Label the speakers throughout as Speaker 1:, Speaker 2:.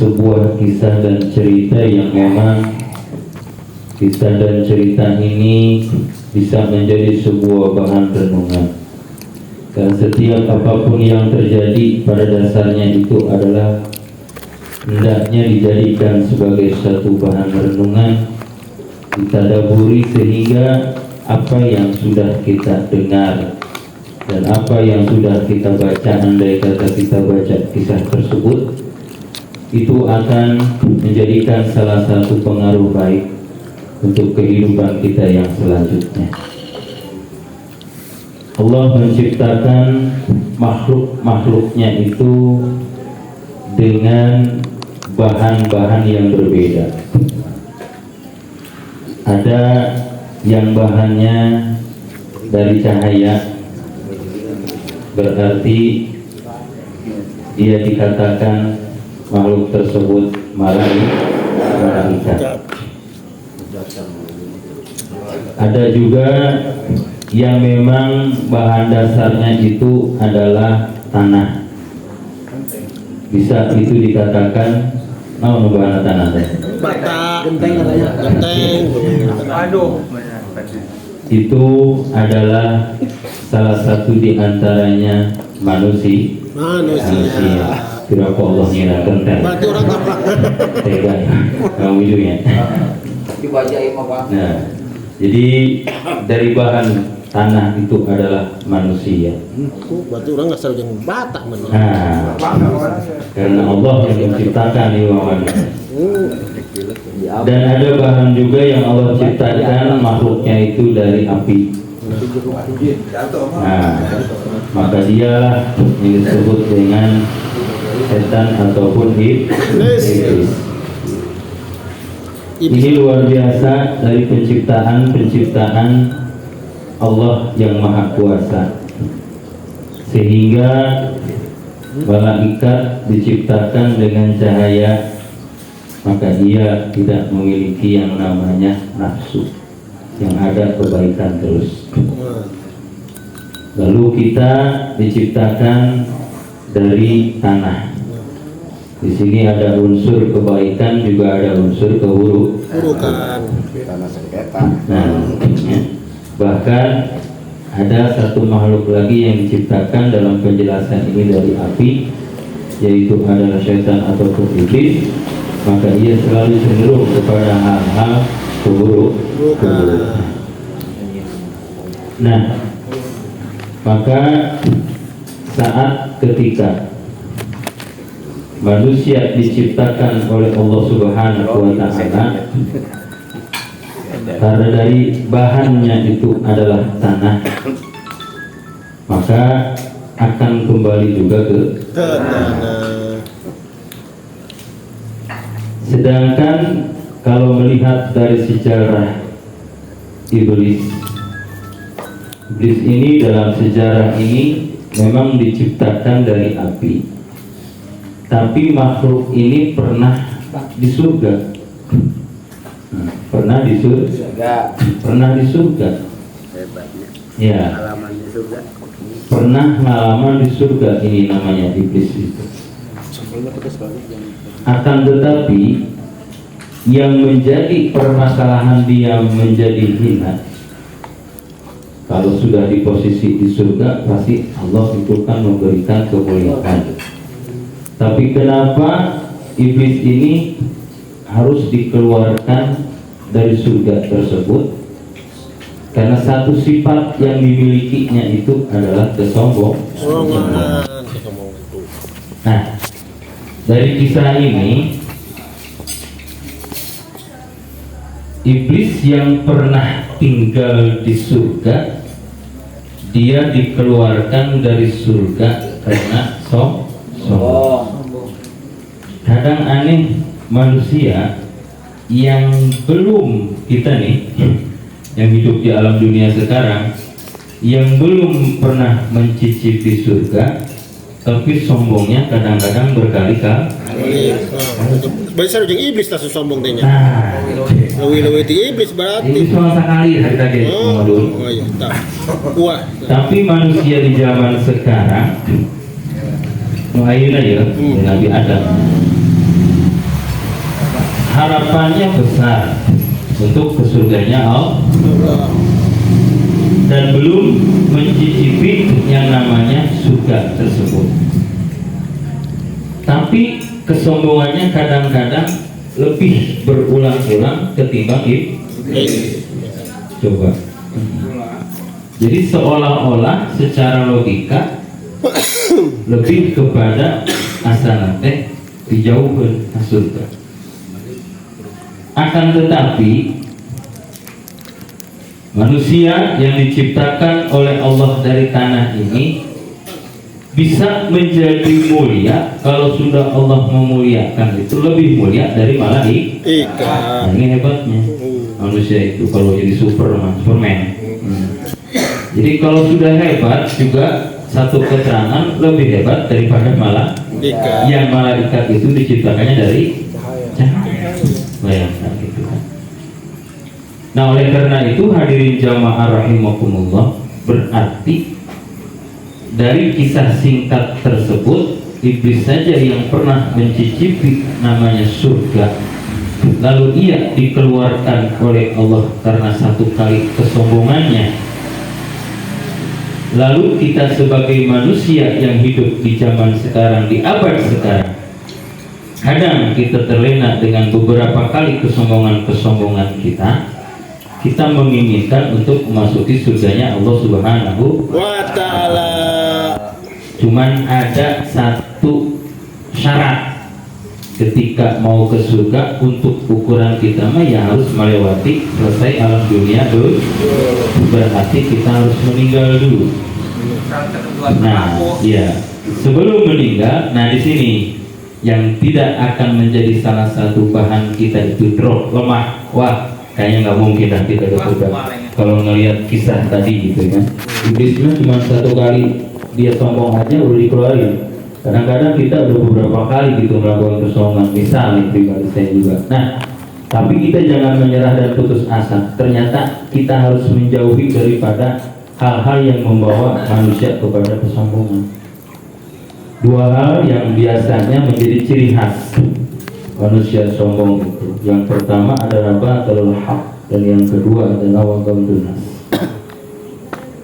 Speaker 1: sebuah kisah dan cerita yang memang kisah dan cerita ini bisa menjadi sebuah bahan renungan. Dan setiap apapun yang terjadi pada dasarnya itu adalah hendaknya dijadikan sebagai satu bahan renungan, ditadaburi sehingga apa yang sudah kita dengar dan apa yang sudah kita baca, andai kata kita baca kisah tersebut, itu akan menjadikan salah satu pengaruh baik untuk kehidupan kita yang selanjutnya. Allah menciptakan makhluk-makhluknya itu dengan bahan-bahan yang berbeda. Ada yang bahannya dari cahaya, berarti dia dikatakan makhluk tersebut malaikat. Ada juga yang memang bahan dasarnya itu adalah tanah. Bisa itu dikatakan bahan tanah teh.
Speaker 2: Bata, genteng katanya. Genteng. Aduh.
Speaker 1: Itu adalah salah satu di antaranya manusia. Kira Allah ngira genteng.
Speaker 2: Berarti orang apa?
Speaker 1: Tega ya. Kamu ya.
Speaker 3: Dibacain apa?
Speaker 1: Nah, jadi dari bahan tanah itu adalah manusia.
Speaker 2: Berarti orang nggak selalu yang Batak mana?
Speaker 1: Nah, karena Allah yang menciptakan iwan. Dan ada bahan juga yang Allah ciptakan makhluknya itu dari api. Nah, maka dialah yang disebut dengan setan ataupun iblis. Ini luar biasa dari penciptaan Allah yang Maha Kuasa, sehingga malaikat diciptakan dengan cahaya, maka dia tidak memiliki yang namanya nafsu, yang ada kebaikan terus. Lalu kita diciptakan dari tanah. Di sini ada unsur kebaikan, juga ada unsur keburukan. Nah, bahkan ada satu makhluk lagi yang diciptakan dalam penjelasan ini dari api, yaitu adalah syaitan atau iblis. Maka ia selalu cenderung kepada hal-hal keburukan. Nah, maka saat ketika manusia diciptakan oleh Allah Subhanahu wa Ta'ala, karena dari bahannya itu adalah tanah, maka akan kembali juga ke tanah. Sedangkan kalau melihat dari sejarah iblis ini dalam sejarah ini memang diciptakan dari api. Tapi makhluk ini pernah di surga. Pernah di surga. Ya. Pernah ngalaman di surga, ini namanya iblis itu. Akan tetapi yang menjadi permasalahan dia menjadi hina, kalau sudah di posisi di surga pasti Allah itu kan memberikan kemuliaan. Tapi kenapa iblis ini harus dikeluarkan dari surga tersebut? Karena satu sifat yang dimilikinya itu adalah kesombongan. Nah, dari kisah ini, iblis yang pernah tinggal di surga, dia dikeluarkan dari surga karena sombong. Kadang aneh manusia yang belum kita nih yang hidup di alam dunia sekarang, yang belum pernah mencicipi surga, tapi sombongnya kadang-kadang berkali-kali.
Speaker 2: Besar jeung iblis lah sombong teh nya.
Speaker 1: Nah,
Speaker 2: Lewi-lewi ti iblis berarti.
Speaker 1: ini cuma sekali hari tadi.
Speaker 2: Oh iya, tak. Wah.
Speaker 1: Tapi manusia di zaman sekarang, ayeuna ya, Nabi Adam, harapannya besar untuk ke surganya Allah dan belum mencicipi yang namanya surga tersebut. Tapi kesombongannya kadang-kadang lebih berulang-ulang ketimbang iblis. Coba. Jadi seolah-olah secara logika lebih kepada asal teh dijauhkan surga. Akan tetapi manusia yang diciptakan oleh Allah dari tanah ini bisa menjadi mulia kalau sudah Allah memuliakan, itu lebih mulia dari malaikat. Nah, ini hebatnya manusia itu kalau jadi Superman. Jadi kalau sudah hebat juga satu keterangan lebih hebat daripada malaikat. Yang malaikat itu diciptakannya dari cahaya. Bayangkan gitu kan. Nah, oleh karena itu hadirin jamaah rahimakumullah, berarti dari kisah singkat tersebut iblis saja yang pernah mencicipi namanya surga, lalu ia dikeluarkan oleh Allah karena satu kali kesombongannya. Lalu kita sebagai manusia yang hidup di zaman sekarang, di abad sekarang, kadang kita terlena dengan beberapa kali kesombongan kita menginginkan untuk memasuki surganya Allah Subhanahu
Speaker 2: wa ta'ala.
Speaker 1: Cuman ada satu syarat ketika mau ke surga, untuk ukuran kita mah ya harus melewati selesai alam dunia dulu. Berarti kita harus meninggal dulu. Nah, ya sebelum meninggal, nah di sini yang tidak akan menjadi salah satu bahan kita itu drop, lemah. Wah, kayaknya nggak mungkin nanti kita ke surga. Kalau ngelihat kisah tadi gitu kan, iblisnya cuma satu kali dia sombong aja udah dikeluarin. Kadang-kadang kita udah beberapa kali gitu melakukan kesombongan, misalnya pribadi saya juga. Nah, tapi kita jangan menyerah dan putus asa. Ternyata kita harus menjauhi daripada hal-hal yang membawa manusia kepada kesombongan. Dua hal yang biasanya menjadi ciri khas manusia sombong itu. Yang pertama adalah batalul haq, dan yang kedua adalah waqaudun nas.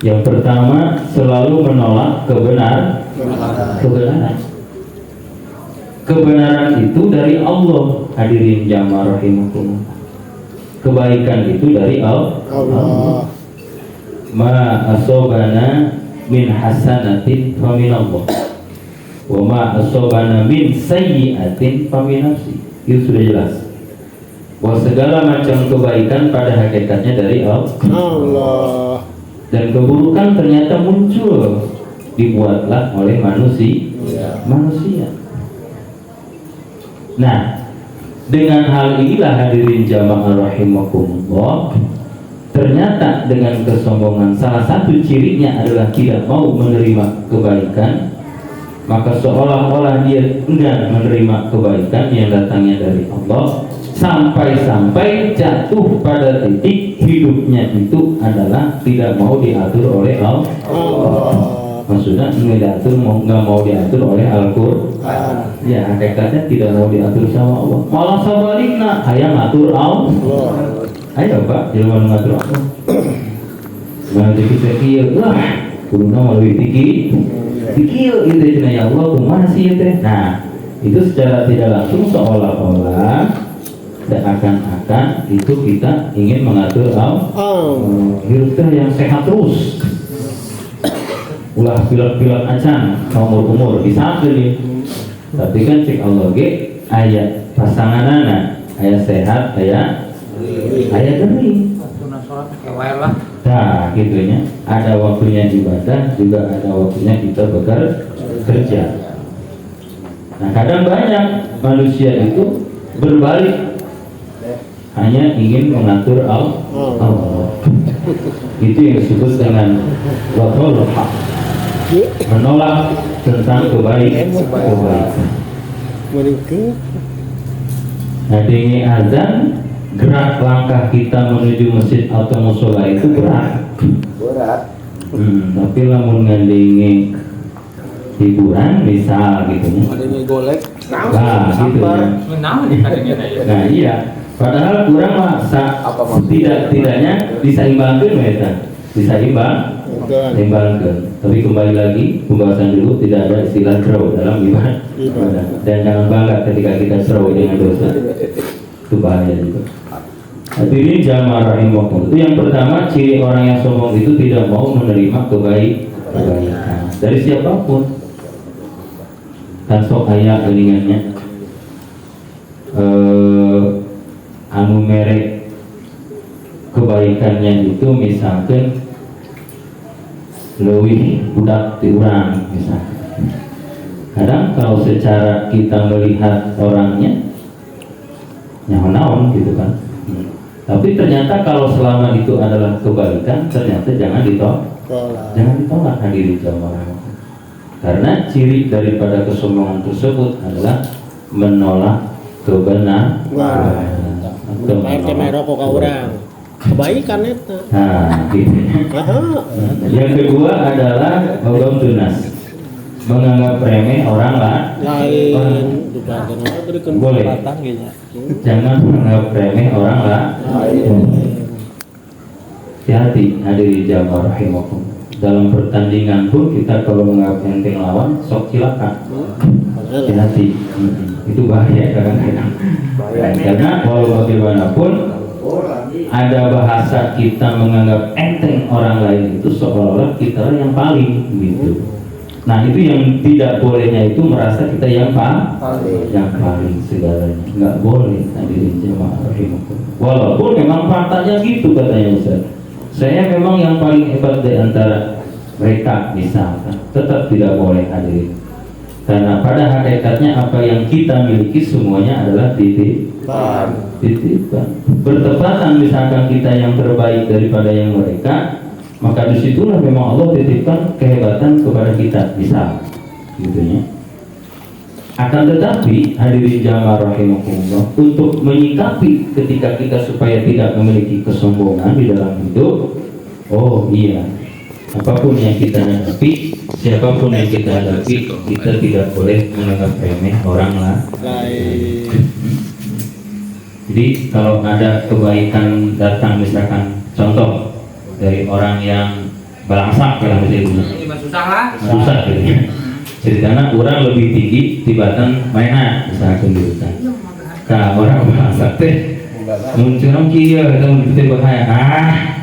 Speaker 1: Yang pertama selalu menolak kebenaran. Kebenaran itu dari Allah, hadirin jamaah rahimakumullah. Kebaikan itu dari Allah. Ma asobana min hasanatin faminallah, wa ma asobana min sayyiatin faminafsi. Itu sudah jelas bahwa segala macam kebaikan pada hakikatnya dari Allah. Dan keburukan ternyata muncul, dibuatlah oleh manusia. Nah, dengan hal inilah hadirin jamaah rahimakumullah, ternyata dengan kesombongan salah satu cirinya adalah tidak mau menerima kebaikan, maka seolah-olah dia enggan menerima kebaikan yang datangnya dari Allah, sampai-sampai jatuh pada titik hidupnya itu adalah tidak mau diatur oleh Allah. Maksudnya nggak mau diatur oleh Al-Quran. Ya, hakikatnya tidak mau diatur sama Allah. Malah sebaliknya, ayah ngatur Allah. Ayo Pak, jangan ngatur Allah. Nanti kita kira, wah, kuruna melalui pikir itu ya Allah, kumaha sih itu? Nah, itu secara tidak langsung seolah-olah seakan-akan itu kita ingin mengatur hidup yang sehat terus. Ulah pilek-pilek acan umur bisa gini. Tapi kan cek Allah ge aya pasanganana, aya sehat, aya gering. Nah, gitunya. Ada waktunya ibadah, juga ada waktunya kita bekerja. Nah, kadang banyak manusia itu berbalik, hanya ingin mengatur Allah. Itu yang disebut dengan batalul haq, menolak tentang kebaikan. Nah, dengan azan, gerak langkah kita menuju masjid atau musola itu berat. Tapi lamun ngandingi hiburan misal gitu ya.
Speaker 2: Adanya golek.
Speaker 1: Nah, gitu ya. Nah, iya. Padahal kurang mah tidaknya bisa imbangkan mereka. Bisa imbangkan. Tapi kembali lagi pembahasan dulu, tidak ada istilah draw dalam ibadah. Dan jangan bangga ketika kita draw dengan dosa. Itu bahaya juga. Hadirin jamaah rahimakumullah. Itu yang pertama, ciri orang yang sombong itu tidak mau menerima kebaikan dari siapapun. Kan sok aya geningannya anu merek kebaikannya itu misalkan leuwih budak ti urang misalkan. Kadang kalau secara kita melihat orangnya naon gitu kan. Tapi ternyata kalau selama itu adalah kebaikan, ternyata jangan ditolak hadirin jamaah. Karena ciri daripada kesombongan tersebut adalah menolak kebenaran.
Speaker 2: Rokok ka urang. Kebaikan eta.
Speaker 1: Nah, gitu. Yang kedua adalah ogom tunas, menganggap remeh orang lain. Boleh. Jangan menganggap remeh orang lain. Hati-hati hadirin jamaah rahimakumullah. Dalam pertandingan pun kita kalau menganggap enteng lawan sok cilaka. Hati-hati. Itu bahaya kadang-kadang. Karena walau bagaimanapun ada bahasa kita menganggap enteng orang lain itu seolah-olah kita yang paling gitu. Nah itu yang tidak bolehnya itu merasa kita yang paling segalanya. Nggak boleh hadirin jemaah rahimakumullah. Walaupun memang faktanya gitu katanya Ustaz. Saya memang yang paling hebat di antara mereka misalkan, tetap tidak boleh hadirin. Karena pada hakikatnya apa yang kita miliki semuanya adalah titipan. Bertepatan misalkan kita yang terbaik daripada yang mereka, maka disitulah memang Allah titipkan kehebatan kepada kita, bisa, gitu ya. Akan tetapi hadirin jamaah rahimakumullah, untuk menyikapi ketika kita supaya tidak memiliki kesombongan di dalam hidup, oh iya, apapun yang kita hadapi, siapapun yang kita hadapi, kita tidak boleh menganggap remeh orang lain. Jadi kalau ada kebaikan datang, misalkan contoh dari orang yang balangsak, kalau misalnya susah gitu ya. Ceritanya orang lebih tinggi tibatan mainan misalkan gitu kan. Orang balangsak teh muncul kieu eta mun teh bahaya.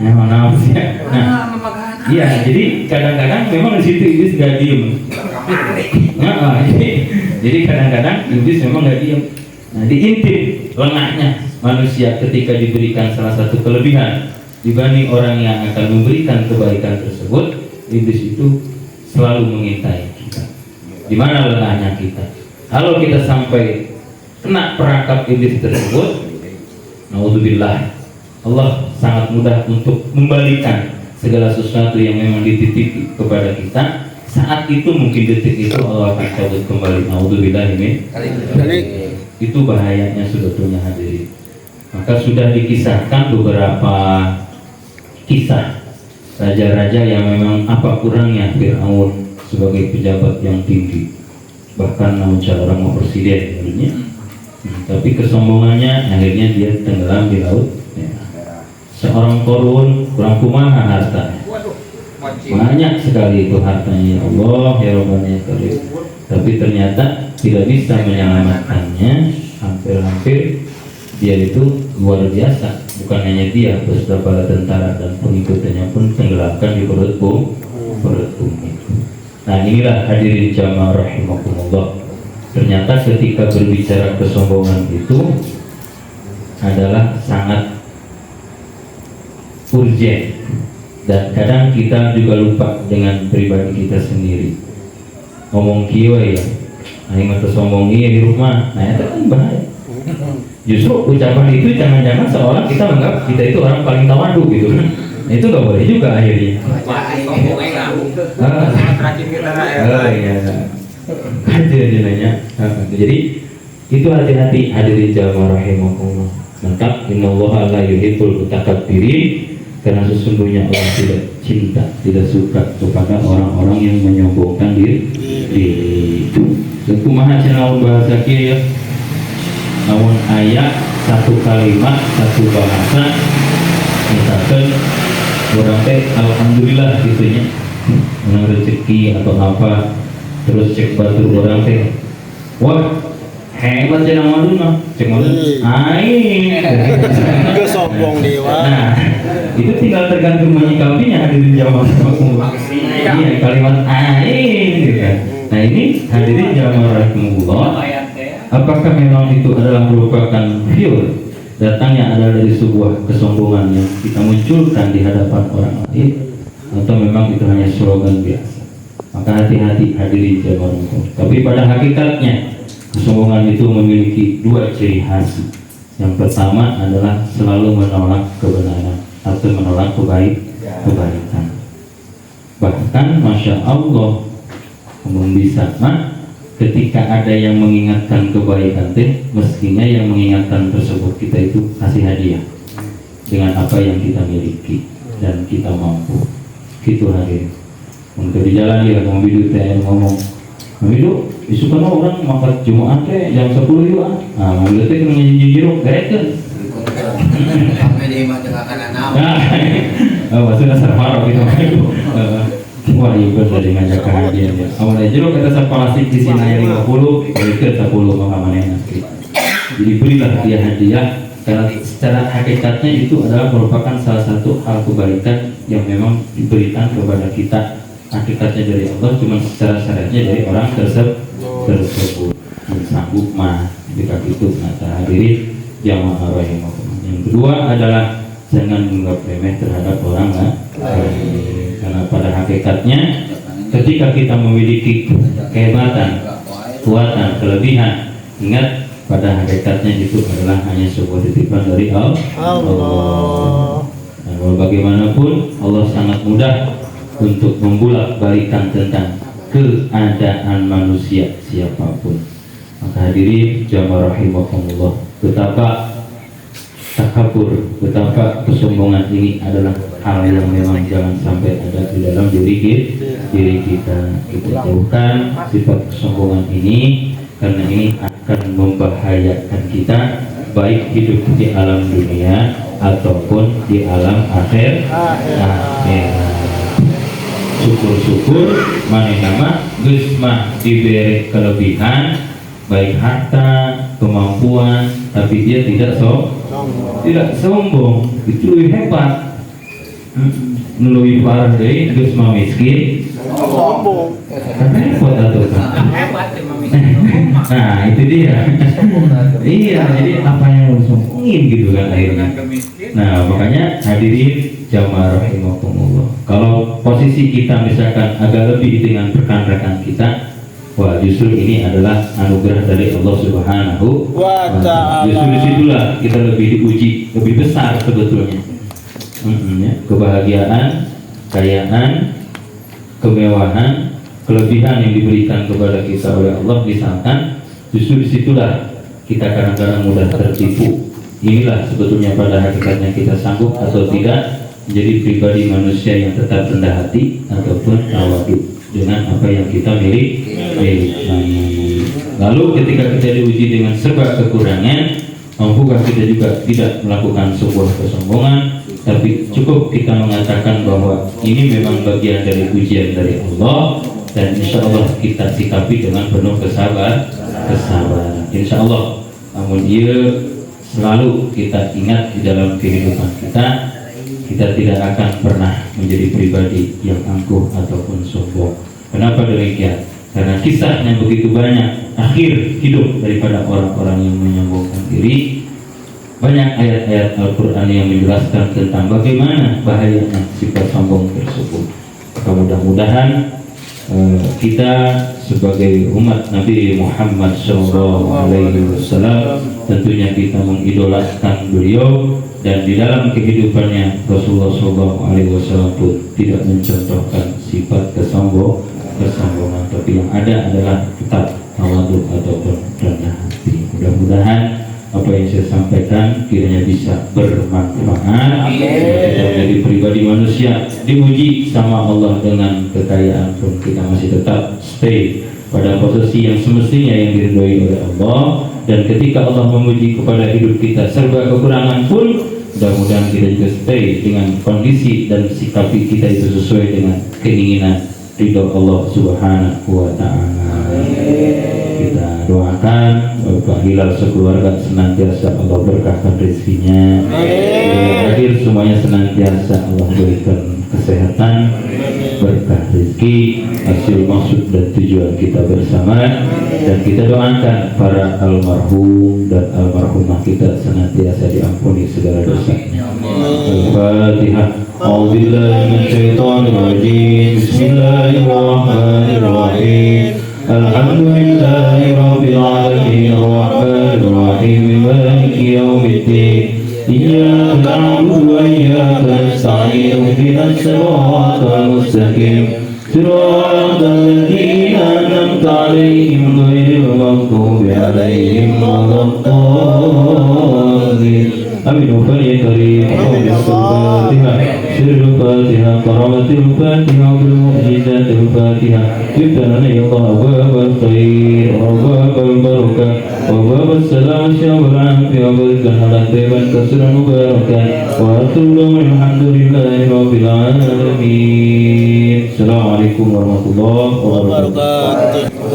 Speaker 1: Naon sih. Nah, iya, jadi kadang-kadang memang di situ iblis gak diem. Jadi kadang-kadang iblis memang gak diem. Nah, diintip lengahnya manusia ketika diberikan salah satu kelebihan dibanding orang yang akan memberikan kebaikan tersebut, iblis itu selalu mengintai kita. Di mana lengahnya kita? Kalau kita sampai kena perangkap iblis tersebut, naudzubillah, Allah sangat mudah untuk membalikan segala sesuatu yang memang dititipi kepada kita. Saat itu mungkin detik itu Allah akan cabut kembali. Naudzubillah ini. Itu bahayanya sebetulnya hadirin. Maka sudah dikisahkan beberapa kisah raja-raja yang memang apa kurangnya Fir'aun sebagai pejabat yang tinggi, bahkan orang mau presiden sebenarnya. Tapi kesombongannya akhirnya dia tenggelam di laut. Seorang korun kurang kumaha hartanya, banyak sekali itu hartanya, ya Allah ya Rabbana ya Karim. Tapi ternyata tidak bisa menyelamatkannya. Hampir-hampir dia itu luar biasa. Bukan hanya dia, beserta para tentara dan pengikutnya pun tenggelamkan di perut bumi. Nah inilah hadirin jamaah rahimakumullah. Ternyata ketika berbicara kesombongan itu adalah sangat urgen, dan kadang kita juga lupa dengan pribadi kita sendiri. Ngomong kieu ya, aing mah sombong ieu di rumah. Nah itu kan bahaya. Justru ucapan itu jangan-jangan seolah kita menganggap kita itu orang paling tawadu gitu. Nah, itu nggak boleh juga akhirnya. Iya. Nanya. Jadi itu hati-hati hadirin jamaah rahimakumullah. Maka innallaha la yuhibbul mutakabbirin. karena sesungguhnya Allah tidak cinta, tidak suka kepada orang-orang yang menyombongkan diri. Dan kumaha cenah bahasa kieu ya. Namun ayat satu kalimat satu bahasa misalkan orang teh alhamdulillah gitunya menang rezeki atau apa, terus cek batu orang teh wah hebat cenah madun mah cek madun aing
Speaker 2: Ke sombong dewa.
Speaker 1: nah itu tinggal tergantung menyikapinya hadirin jamaah rahimakumullah. Iya kalimat aing gitu kan. Nah ini hadirin jamaah rahimakumullah, apakah memang itu adalah merupakan pure datangnya adalah dari sebuah kesombongan yang kita munculkan di hadapan orang lain, atau memang itu hanya slogan biasa? Maka hati-hati hadirin jamaah rahimakumullah. Tapi pada hakikatnya kesombongan itu memiliki dua ciri khas. Yang pertama adalah selalu menolak kebenaran atau menolak kebaikan. Bahkan masya Allah, namun bisa ketika ada yang mengingatkan kebaikan teh, mestinya yang mengingatkan tersebut kita itu kasih hadiah dengan apa yang kita miliki dan kita mampu. Gitu hadir. Untuk di jalan dia mau bidu teh ngomong, "Bidu, isu kan orang makan Jumat teh jam 10 yuk ah." Nah, mau bidu teh kena njijiro, berekeun.
Speaker 3: Sampai di mata akan anak.
Speaker 1: Nah, maksudnya sarfaro gitu. Wah, iya bener dengan jaga hadiah ya. Awalnya jeruk kata sepalasik di sini air 50, berikan 10 maka mana nanti. Jadi berilah dia hadiah karena secara hakikatnya itu adalah merupakan salah satu hal kebaikan yang memang diberikan kepada kita. Hakikatnya dari Allah, cuma secara syariatnya dari orang tersebut. Sanggup mah jika itu kata hadirin jamaah rahimakumullah. Yang kedua adalah jangan menganggap remeh terhadap orang lain. Karena pada hakikatnya ketika kita memiliki kehebatan, kekuatan, kelebihan, ingat pada hakikatnya itu adalah hanya sebuah titipan dari Allah. Dan bagaimanapun Allah sangat mudah untuk membulak-balikan tentang keadaan manusia siapapun. Maka hadirin jamaah rahimakumullah, betapa takabur, betapa kesombongan ini adalah hal yang memang jangan sampai ada di dalam diri kita. Kita jauhkan sifat kesombongan ini karena ini akan membahayakan kita baik hidup di alam dunia ataupun di alam akhir. Syukur-syukur manehna geus mah diberi kelebihan baik harta, kemampuan, tapi dia tidak sombong. Itu lebih hebat. Lebih parah dari geus mah miskin
Speaker 2: Sombong.
Speaker 1: karena repot atau kan. Nah itu dia. Iya, jadi apa yang mau disombongin gitu kan akhirnya. Nah makanya hadirin jamaah rahimakumullah, kalau posisi kita misalkan agak lebih dengan rekan-rekan kita, wah justru ini adalah anugerah dari Allah Subhanahu wa Ta'ala. Justru disitulah kita lebih diuji, lebih besar sebetulnya. Ya. Kebahagiaan, kekayaan, kemewahan, kelebihan yang diberikan kepada kita oleh Allah misalkan, justru disitulah kita kadang-kadang mudah tertipu. Inilah sebetulnya pada hakikatnya kita sanggup atau tidak menjadi pribadi manusia yang tetap rendah hati ataupun tawadhu dengan apa yang kita miliki. Lalu ketika kita diuji dengan serba kekurangan, mampukah kita juga tidak melakukan sebuah kesombongan, tapi cukup kita mengatakan bahwa ini memang bagian dari ujian dari Allah, dan insya Allah kita sikapi dengan penuh kesabaran. Insya Allah. Namun dia selalu kita ingat di dalam kehidupan kita tidak akan pernah menjadi pribadi yang angkuh ataupun sombong. Kenapa demikian? Karena kisahnya begitu banyak akhir hidup daripada orang-orang yang menyombongkan diri. Banyak ayat-ayat Al-Quran yang menjelaskan tentang bagaimana bahayanya sifat sombong tersebut. Mudah-mudahan kita sebagai umat Nabi Muhammad SAW tentunya kita mengidolakan beliau, dan di dalam kehidupannya Rasulullah SAW pun tidak mencontohkan sifat kesombongan, tapi yang ada adalah tetap tawadhu ataupun rendah hati. Mudah-mudahan apa apa yang saya sampaikan kiranya bisa bermanfaat. Kita menjadi pribadi manusia diuji sama Allah dengan kekayaan pun kita masih tetap stay pada posisi yang semestinya yang diridhoi oleh Allah. Dan ketika Allah memuji kepada hidup kita serba kekurangan pun, mudah-mudahan kita juga stay dengan kondisi dan sikapi kita itu sesuai dengan keinginan ridho Allah Subhanahu wa Ta'ala. Kita doakan Bapak Hilal sekeluarga senantiasa Allah berkahkan rezekinya. Akhir semuanya senantiasa Allah berikan kesehatan, berkah rezeki, hasil maksud dan tujuan kita bersama. Dan kita doakan para almarhum dan almarhumah kita senantiasa diampuni segala dosanya. Al-Fatihah. A'udzubillahi minasyaitonir rajim. Bismillahirrahmanirrahim. Alhamdulillahi rabbil alamin arrahmanir rahim maliki yaumiddin. Iyyaka na'budu wa iyyaka nasta'in ihdinas siratal mustaqim siratal ladzina an'amta 'alaihim ghairil maghdubi 'alaihim waladdallin. Amin. Wafani karim. Al-Fatihah. Sirrul Fatihah. Karamatil Fatihah. Bil mu'jizatil Fatihah. Ibtana ya Allah abwabal khair wa abwabal barakah wa abwabal salam syawal afiyah wa barakah ala tayyiban kasiran mubarakan wa atullahu alhamdulillahi rabbil alamin. Assalamualaikum warahmatullahi wabarakatuh.